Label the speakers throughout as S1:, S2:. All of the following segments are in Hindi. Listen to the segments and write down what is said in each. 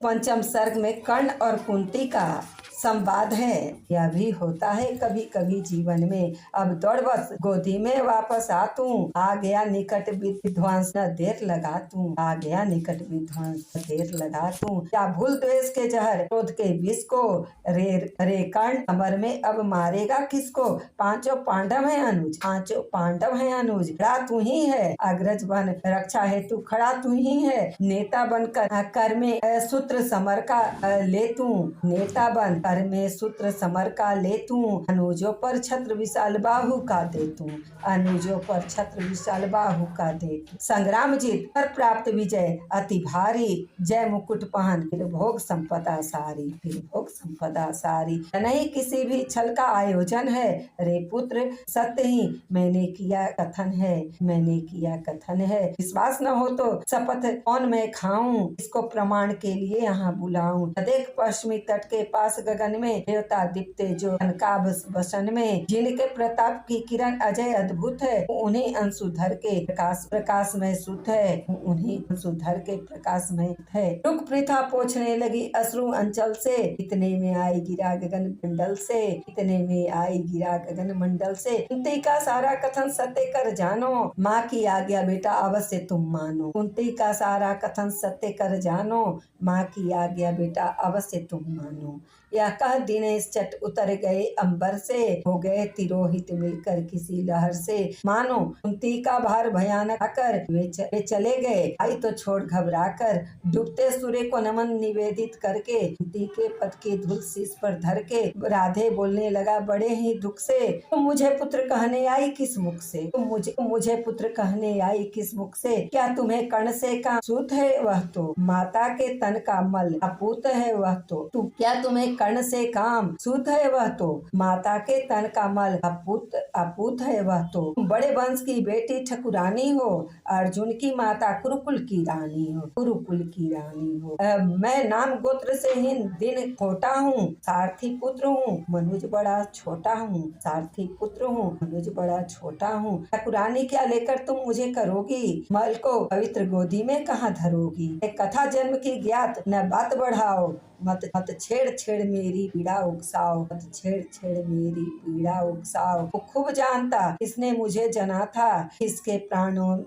S1: पंचम सर्ग में कर्ण और कुंती का संवाद है। यह भी होता है कभी कभी जीवन में। अब दौड़ बस गोदी में वापस आ तू, आ गया निकट विध्वंस न देर लगा तू, आ गया निकट विध्वंस न देर लगा तू। क्या भूल द्वेष के जहर क्रोध के विष को, रे रे कर्ण कमर में अब मारेगा किसको। पांचों पांडव है अनुज, पांचों पांडव है अनुज, खड़ा तू ही है अग्रज बन रक्षा हेतु खड़ा तू ही है। नेता बनकर कर में सूत्र समर का ले तू, नेता बन कर में सूत्र समर का ले तू। अनुजों पर छत्र विशाल बाहु का दे तू, अनुजों पर छत्र विशाल बाहु का दे तू। संग्राम जीत पर प्राप्त विजय अति भारी, जय मुकुट पहन फिर भोग संपदा सारी, फिर भोग संपदा सारी। नहीं किसी भी छल का आयोजन है, रे पुत्र सत्य ही मैंने किया कथन है, मैंने किया कथन है। विश्वास न हो तो शपथ कौन मैं खाऊं, इसको प्रमाण के लिए यहाँ बुलाऊं। देख पश्चिमी तट के पास गगन में देवता दीप्ते जो कनकाभ वसन में, जिनके प्रताप की किरण अजय अद्भुत है, उन्हीं अंशुधर के प्रकाश में सुत है, उन्हीं अंशुधर के प्रकाश में है। रुक पृथा पोछने लगी अश्रु अंचल से, इतने में आई गिरा गगन मंडल से, इतने में आई गिरा गगन मंडल से। कुंती का सारा कथन सत्य कर जानो, माँ की आज्ञा बेटा अवश्य तुम मानो। कुंती का सारा कथन सत्य कर जानो, माँ की आज्ञा बेटा अवश्य तुम मानो। यह कह दिनेश चट उतर गए अंबर से, हो गए तिरोहित मिलकर किसी लहर से। मानो कुंती का भार भयानक आकर वे चले गए, आई तो छोड़ घबरा कर। डूबते सूर्य को नमन निवेदित करके, कुंती के पद की धूल शीश पर धर के, राधे बोलने लगा बड़े ही दुख से, तुम मुझे पुत्र कहने आई किस मुख से, तुम मुझे पुत्र कहने आई किस मुख से। क्या तुम्हें कर्ण से का सूत है वह तो, माता के तन का मल अपूत है वह तो। क्या तुम्हें कर्ण से काम सूत है वह तो, माता के तन का मल अपूत है वह तो। बड़े वंश की बेटी ठकुरानी हो, अर्जुन की माता कुरुकुल की रानी हो, कुरुकुल की रानी हो। मैं नाम गोत्र से ही दिन खोटा हूँ, सारथी पुत्र हूँ मनुज बड़ा छोटा हूँ, सारथी पुत्र हूँ मनुज बड़ा छोटा हूँ। ठकुरानी क्या लेकर तुम मुझे करोगी, मल को पवित्र गोदी में कहाँ धरोगी। कथा जन्म की ज्ञात न बात बढ़ाओ, मत छेड़ छेड़ मेरी पीड़ा उकसाओ, मत छेड़ छेड़ मेरी पीड़ा उकसाओ। वो खूब जानता किसने मुझे जना था, इसके प्राणों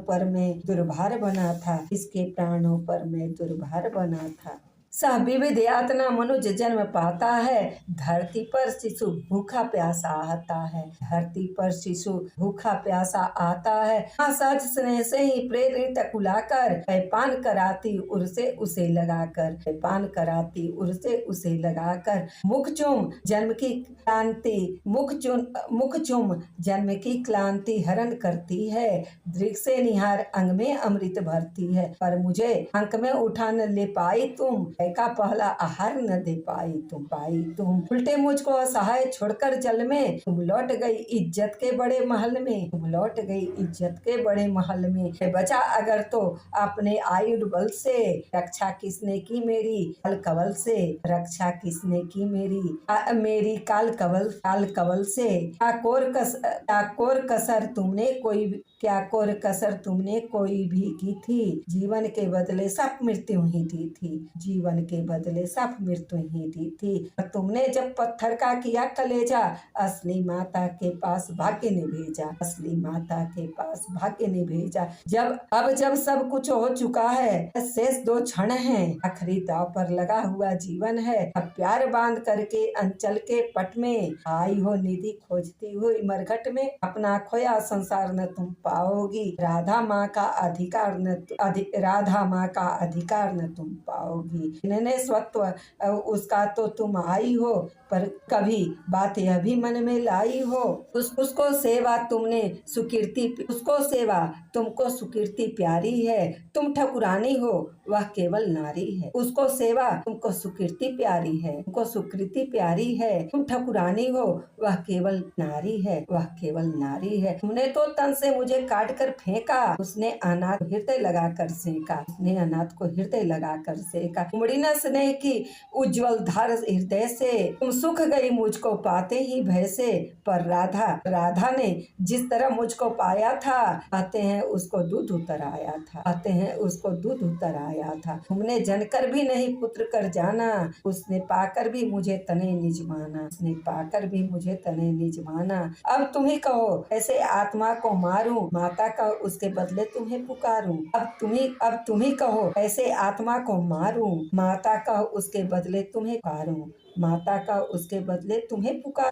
S1: पर मैं दुर्भार बना था, इसके प्राणों पर मैं दुर्भार बना था। सह विविध यातना मनुज जन्म पाता है, धरती पर शिशु भूखा प्यासा आता है, धरती पर शिशु भूखा प्यासा आता है। हाँ सहज स्नेह से ही प्रेरित कुलाकर, पान कराती उर से उसे लगाकर, पान कराती उर से उसे लगाकर। मुख चूम जन्म की क्लांति, मुख चूम जन्म की क्लांति हरण करती है, दृग से निहार अंग में अमृत भरती है। पर मुझे अंक में उठा न ले पाई तुम, का पहला आहार न दे पाई तुम। उल्टे मुझको असहाय छोड़कर जल में, तुम लौट गई इज्जत के बड़े महल में, तुम लौट गई इज्जत के बड़े महल में। बचा अगर तो अपने आयुध बल से, रक्षा किसने की मेरी काल कवल से, रक्षा किसने की मेरी काल कवल से। क्या कोर कसर तुमने कोई भी की थी, जीवन के बदले सब मृत्यु ही दी थी, जीवन के बदले सब मृत्यु ही दी थी। तुमने जब पत्थर का किया कलेजा, असली माता के पास भाग्य ने भेजा, असली माता के पास भाग्य ने भेजा। जब सब कुछ हो चुका है, शेष 2 क्षण हैं, आखिरी दांव पर लगा हुआ जीवन है। अब प्यार बांध करके अंचल के पट में, आई हो निधि खोजती हुई मरघट में, अपना खोया संसार न तुम पाओगी, राधा माँ का अधिकार न तुम पाओगी। इन्हें स्वत्व उसका तो तुम आई हो, पर कभी बात यह भी मन में लाई हो, उसको सेवा तुमको सुकीर्ति प्यारी है, तुम ठकुरानी हो वह केवल नारी है। उसको सेवा तुमको सुकीर्ति प्यारी है, तुमको सुकृति प्यारी है, तुम ठकुरानी हो वह केवल नारी है, वह केवल नारी है। तुमने तो तन से मुझे काट कर फेंका, उसने अनाथ हृदय लगा कर सेका, उसने अनाथ को हृदय लगा कर सेका। उमड़ी न स्नेह की उज्जवल धार हृदय से, तुम सुख गई मुझको पाते ही भय से। पर राधा ने जिस तरह मुझको पाया था, आते हैं उसको दूध उतर आया था, आते हैं उसको दूध उतर आया था। तुमने जनकर भी नहीं पुत्र कर जाना, उसने पाकर भी मुझे तने निज माना, उसने पाकर भी मुझे तने निज माना। अब तुम ही कहो ऐसे आत्मा को मारूं, माता का उसके बदले तुम्हें पुकारूं। अब तुम ही कहो ऐसे आत्मा को मारूं, माता का उसके बदले तुम्हें पुकारूं, माता का उसके बदले तुम्हें पुकार